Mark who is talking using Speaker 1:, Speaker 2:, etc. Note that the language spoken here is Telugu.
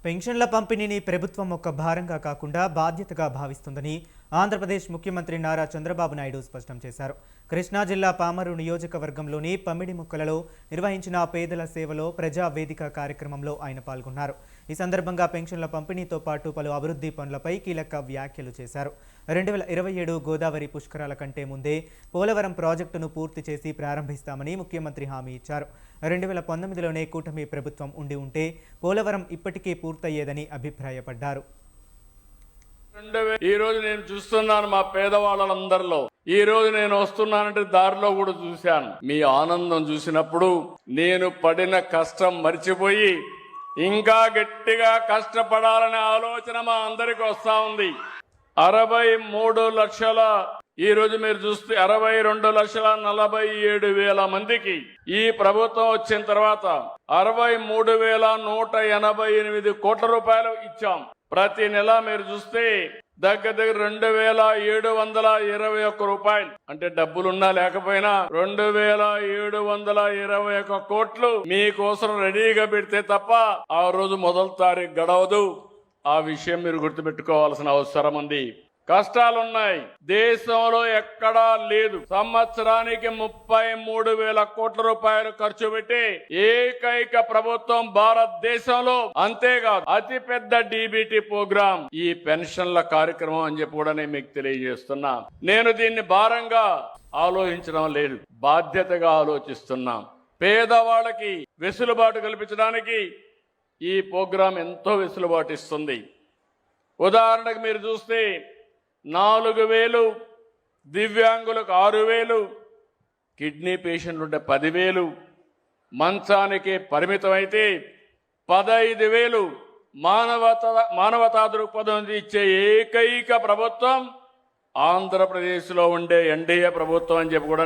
Speaker 1: పెన్షన్ల పంపిణీని ప్రభుత్వం ఒక భారంగా కాకుండా బాధ్యతగా భావిస్తుందని ఆంధ్రప్రదేశ్ ముఖ్యమంత్రి నారా చంద్రబాబు నాయుడు స్పష్టం చేశారు. కృష్ణా జిల్లా పామరు నియోజకవర్గంలోని పమ్మిడిముక్కలలో నిర్వహించిన పేదల సేవలో ప్రజా వేదిక కార్యక్రమంలో ఆయన పాల్గొన్నారు. ఈ సందర్భంగా పెన్షన్ల పంపిణీతో పాటు పలు అభివృద్ధి పనులపై కీలక వ్యాఖ్యలు చేశారు. 2027 గోదావరి పుష్కరాల కంటే ముందే పోలవరం ప్రాజెక్టును పూర్తి చేసి ప్రారంభిస్తామని ముఖ్యమంత్రి హామీ ఇచ్చారు. 2019లోనే కూటమి ప్రభుత్వం ఉండి ఉంటే పోలవరం ఇప్పటికే పూర్తయ్యేదని అభిప్రాయపడ్డారు.
Speaker 2: ఈ రోజు నేను చూస్తున్నాను మా పేదవాళ్ళందరిలో. ఈ రోజు నేను వస్తున్నానంటే దారిలో కూడా చూశాను. మీ ఆనందం చూసినప్పుడు నేను పడిన కష్టం మర్చిపోయి ఇంకా గట్టిగా కష్టపడాలనే ఆలోచన మా అందరికి వస్తా ఉంది. 63 లక్షల, ఈ రోజు మీరు చూస్తే 62,47,000 మందికి ఈ ప్రభుత్వం వచ్చిన తర్వాత 63,188 కోట్ల రూపాయలు ఇచ్చాం. ప్రతి నెల మీరు చూస్తే దగ్గర 2,721 రూపాయలు, అంటే డబ్బులున్నా లేకపోయినా 2,721 కోట్లు మీకోసం రెడీగా పెడితే తప్ప ఆ రోజు మొదటి తారీఖు గడవదు. ఆ విషయం మీరు గుర్తుపెట్టుకోవాల్సిన అవసరం ఉంది. కష్టాలున్నాయి, దేశంలో ఎక్కడా లేదు. సంవత్సరానికి 33,000 కోట్ల రూపాయలు ఖర్చు పెట్టి ఏకైక ప్రభుత్వం భారతదేశంలో. అంతేకాదు అతి పెద్ద డీబీటీ ప్రోగ్రాం ఈ పెన్షన్ల కార్యక్రమం అని చెప్పి కూడా నేను మీకు తెలియజేస్తున్నా. నేను దీన్ని భారంగా ఆలోచించడం లేదు, బాధ్యతగా ఆలోచిస్తున్నాం. పేదవాళ్ళకి వెసులుబాటు కల్పించడానికి ఈ ప్రోగ్రాం ఎంతో వెసులుబాటు ఇస్తుంది. ఉదాహరణకు మీరు చూస్తే 4,000, దివ్యాంగులకు 6,000, కిడ్నీ పేషెంట్లు ఉంటే 10,000, మంచానికి పరిమితమైతే 15,000 మానవతా దృక్పథం ఇచ్చే ఏకైక ప్రభుత్వం ఆంధ్రప్రదేశ్లో ఉండే ఎన్డీఏ ప్రభుత్వం అని చెప్పి కూడా